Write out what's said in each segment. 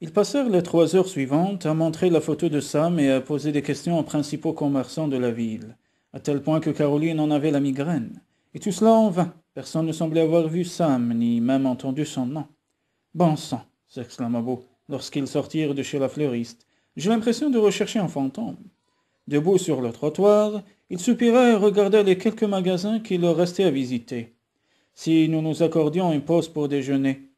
Ils passèrent les 3 heures suivantes à montrer la photo de Sam et à poser des questions aux principaux commerçants de la ville, à tel point que Caroline en avait la migraine. Et tout cela en vain. Personne ne semblait avoir vu Sam, ni même entendu son nom. « Bon sang !» s'exclama Beau, lorsqu'ils sortirent de chez la fleuriste. « J'ai l'impression de rechercher un fantôme. » Debout sur le trottoir, il soupira et regarda les quelques magasins qu'il leur restait à visiter. « Si nous nous accordions une pause pour déjeuner ?»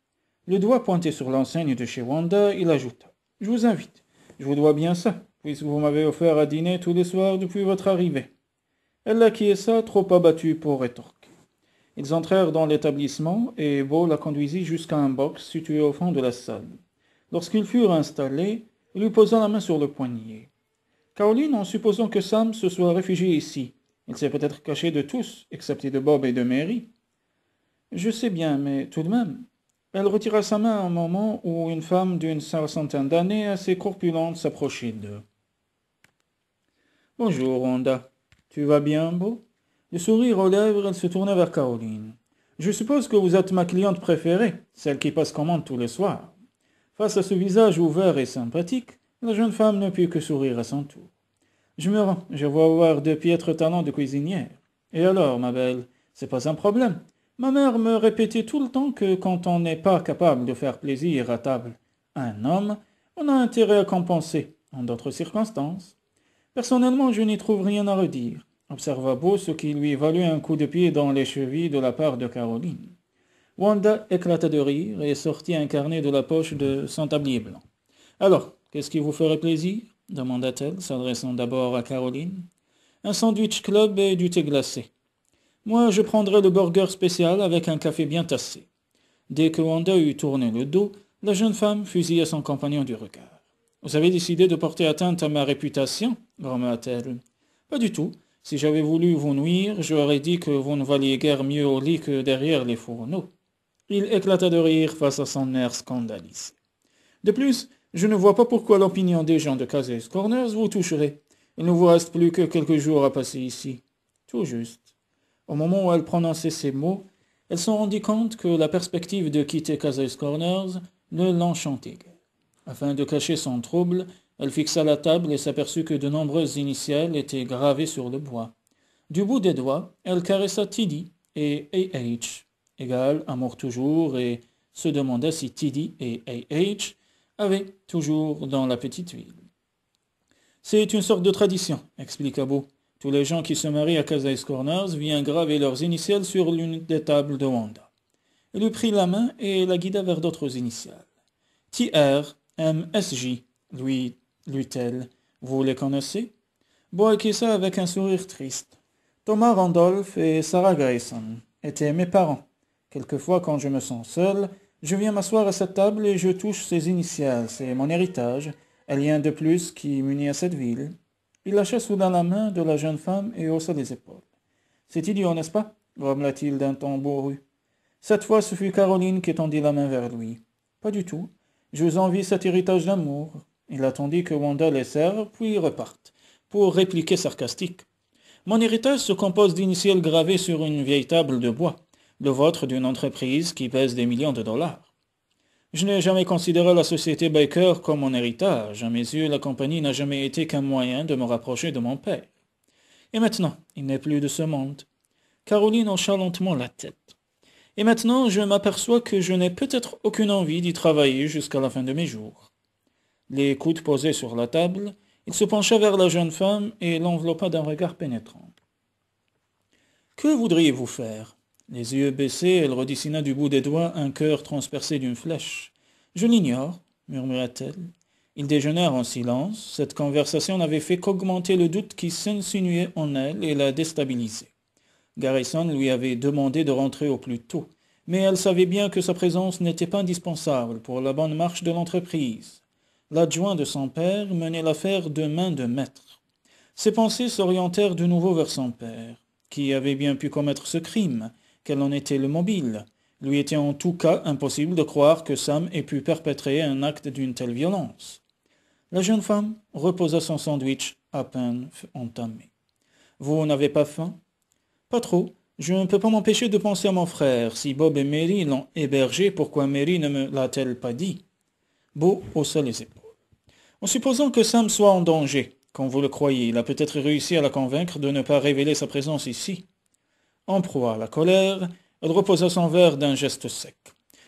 Le doigt pointé sur l'enseigne de chez Wanda, il ajouta. « Je vous invite. Je vous dois bien ça, puisque vous m'avez offert à dîner tous les soirs depuis votre arrivée. » Elle l'acquiesça, trop abattue pour rétorquer. Ils entrèrent dans l'établissement et Beau la conduisit jusqu'à un box situé au fond de la salle. Lorsqu'ils furent installés, il lui posa la main sur le poignet. « Caroline, en supposant que Sam se soit réfugié ici, il s'est peut-être caché de tous, excepté de Bob et de Mary. »« Je sais bien, mais tout de même. » Elle retira sa main à un moment où une femme d'une 60aine d'années assez corpulente s'approchait d'eux. « Bonjour, Wanda. Tu vas bien, Beau ?» Le sourire aux lèvres, elle se tourna vers Caroline. « Je suppose que vous êtes ma cliente préférée, celle qui passe commande tous les soirs. » Face à ce visage ouvert et sympathique, la jeune femme ne put que sourire à son tour. « Je me rends, je vois avoir de piètres talents de cuisinière. Et alors, ma belle, c'est pas un problème. Ma mère me répétait tout le temps que quand on n'est pas capable de faire plaisir à table à un homme, on a intérêt à compenser, en d'autres circonstances. Personnellement, je n'y trouve rien à redire, observa Beau, ce qui lui valut un coup de pied dans les chevilles de la part de Caroline. Wanda éclata de rire et sortit un carnet de la poche de son tablier blanc. « Alors, qu'est-ce qui vous ferait plaisir ?» demanda-t-elle, s'adressant d'abord à Caroline. « Un sandwich club et du thé glacé. Moi, je prendrai le burger spécial avec un café bien tassé. » Dès que Wanda eut tourné le dos, la jeune femme fusilla son compagnon du regard. « Vous avez décidé de porter atteinte à ma réputation ?» grommela-t-elle. « Pas du tout. Si j'avais voulu vous nuire, j'aurais dit que vous ne valiez guère mieux au lit que derrière les fourneaux. » Il éclata de rire face à son air scandalisé. « De plus, je ne vois pas pourquoi l'opinion des gens de Cassell's Corners vous toucherait. Il ne vous reste plus que quelques jours à passer ici. » Tout juste. Au moment où elle prononçait ces mots, elle se rendit compte que la perspective de quitter Cassell's Corners ne l'enchantait guère. Afin de cacher son trouble, elle fixa la table et s'aperçut que de nombreuses initiales étaient gravées sur le bois. Du bout des doigts, elle caressa Tiddy et A.H., égal amour toujours, et se demanda si Tiddy et A.H. avaient toujours dans la petite ville. « C'est une sorte de tradition, » expliqua Beau. « Tous les gens qui se marient à Cassell's Corners viennent graver leurs initiales sur l'une des tables de Wanda. » Elle lui prit la main et la guida vers d'autres initiales. « T.R.M.S.J. lui-t-elle. Vous les connaissez ?» Beau acquiesça avec un sourire triste. « Thomas Randolph et Sarah Grayson étaient mes parents. Quelquefois, quand je me sens seul, je viens m'asseoir à cette table et je touche ces initiales. C'est mon héritage, un lien de plus qui m'unit à cette ville. » Il lâcha soudain la main de la jeune femme et haussa les épaules. « C'est idiot, n'est-ce pas ?» grommela-t-il d'un ton bourru. Cette fois, ce fut Caroline qui tendit la main vers lui. « Pas du tout. Je vous envie cet héritage d'amour. » Il attendit que Wanda les serve, puis reparte, pour répliquer sarcastique. « Mon héritage se compose d'initiales gravées sur une vieille table de bois, le vôtre d'une entreprise qui pèse des millions de dollars. Je n'ai jamais considéré la société Baker comme mon héritage. À mes yeux, la compagnie n'a jamais été qu'un moyen de me rapprocher de mon père. Et maintenant, il n'est plus de ce monde. » Caroline hocha lentement la tête. « Et maintenant, je m'aperçois que je n'ai peut-être aucune envie d'y travailler jusqu'à la fin de mes jours. » Les coudes posés sur la table, il se pencha vers la jeune femme et l'enveloppa d'un regard pénétrant. « Que voudriez-vous faire ?» Les yeux baissés, elle redessina du bout des doigts un cœur transpercé d'une flèche. « Je l'ignore, » murmura-t-elle. Ils déjeunèrent en silence. Cette conversation n'avait fait qu'augmenter le doute qui s'insinuait en elle et la déstabiliser. Garrison lui avait demandé de rentrer au plus tôt, mais elle savait bien que sa présence n'était pas indispensable pour la bonne marche de l'entreprise. L'adjoint de son père menait l'affaire de main de maître. Ses pensées s'orientèrent de nouveau vers son père. Qui avait bien pu commettre ce crime? Quel en était le mobile? Lui était en tout cas impossible de croire que Sam ait pu perpétrer un acte d'une telle violence. La jeune femme reposa son sandwich à peine entamé. « Vous n'avez pas faim ?»« Pas trop. Je ne peux pas m'empêcher de penser à mon frère. Si Bob et Mary l'ont hébergé, pourquoi Mary ne me l'a-t-elle pas dit ?» Beau haussa les épaules. En supposant que Sam soit en danger, comme vous le croyez, il a peut-être réussi à la convaincre de ne pas révéler sa présence ici. En proie à la colère, elle reposa son verre d'un geste sec.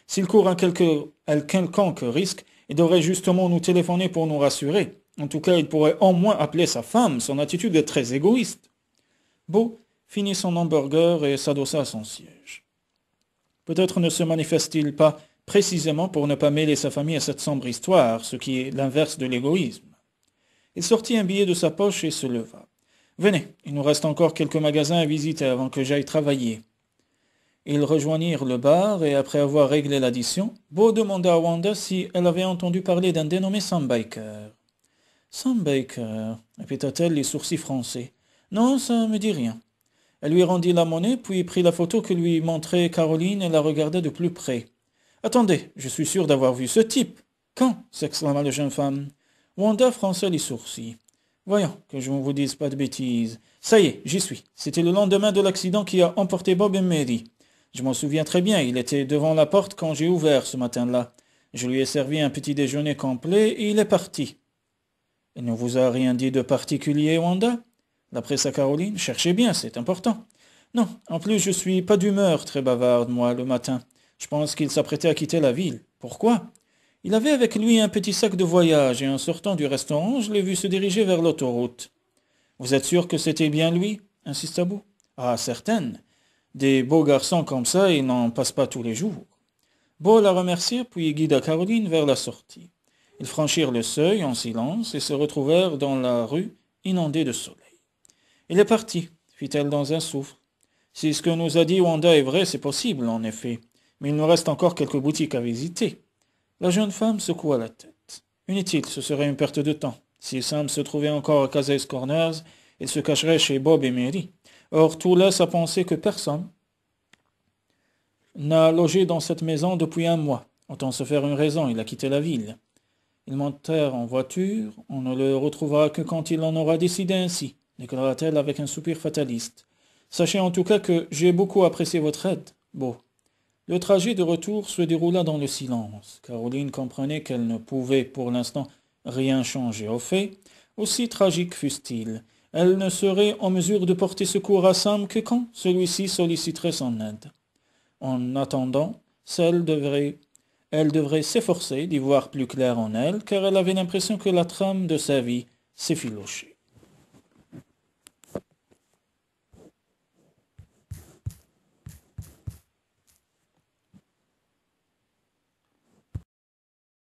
S'il court un quelconque risque, il devrait justement nous téléphoner pour nous rassurer. En tout cas, il pourrait au moins appeler sa femme. Son attitude est très égoïste. Beau finit son hamburger et s'adossa à son siège. Peut-être ne se manifeste-t-il pas précisément pour ne pas mêler sa famille à cette sombre histoire, ce qui est l'inverse de l'égoïsme. Il sortit un billet de sa poche et se leva. « Venez, il nous reste encore quelques magasins à visiter avant que j'aille travailler. » Ils rejoignirent le bar et après avoir réglé l'addition, Beau demanda à Wanda si elle avait entendu parler d'un dénommé Sam Baker. « Sam Baker, répéta-t-elle les sourcils froncés. « Non, ça me dit rien. » Elle lui rendit la monnaie, puis prit la photo que lui montrait Caroline et la regarda de plus près. « Attendez, je suis sûr d'avoir vu ce type. »« Quand » s'exclama la jeune femme. Wanda fronça les sourcils. « Voyons, que je ne vous dise pas de bêtises. Ça y est, j'y suis. C'était le lendemain de l'accident qui a emporté Bob et Mary. Je m'en souviens très bien, il était devant la porte quand j'ai ouvert ce matin-là. Je lui ai servi un petit déjeuner complet et il est parti. »« Il ne vous a rien dit de particulier, Wanda ?» D'après sa Caroline, cherchez bien, c'est important. Non, en plus je suis pas d'humeur très bavarde, moi, le matin. Je pense qu'il s'apprêtait à quitter la ville. Pourquoi? Il avait avec lui un petit sac de voyage et en sortant du restaurant, je l'ai vu se diriger vers l'autoroute. Vous êtes sûr que c'était bien lui? Insista Beau. Ah, certaine. Des beaux garçons comme ça, ils n'en passent pas tous les jours. Beau la remercia, puis guida Caroline vers la sortie. Ils franchirent le seuil en silence et se retrouvèrent dans la rue inondée de soleil. Il est parti, fit-elle dans un souffle. Si ce que nous a dit Wanda est vrai, c'est possible, en effet. Mais il nous reste encore quelques boutiques à visiter. La jeune femme secoua la tête. Inutile, ce serait une perte de temps. Si Sam se trouvait encore à Cases Corners, il se cacherait chez Bob et Mary. Or, tout laisse à penser que personne n'a logé dans cette maison depuis un mois. Autant se faire une raison, il a quitté la ville. Ils montèrent en voiture, on ne le retrouvera que quand il en aura décidé ainsi, déclara-t-elle avec un soupir fataliste. Sachez en tout cas que j'ai beaucoup apprécié votre aide, Beau. Le trajet de retour se déroula dans le silence. Caroline comprenait qu'elle ne pouvait pour l'instant rien changer au fait, aussi tragique fût-il. Elle ne serait en mesure de porter secours à Sam que quand celui-ci solliciterait son aide. En attendant, elle devrait s'efforcer d'y voir plus clair en elle, car elle avait l'impression que la trame de sa vie s'effilochait.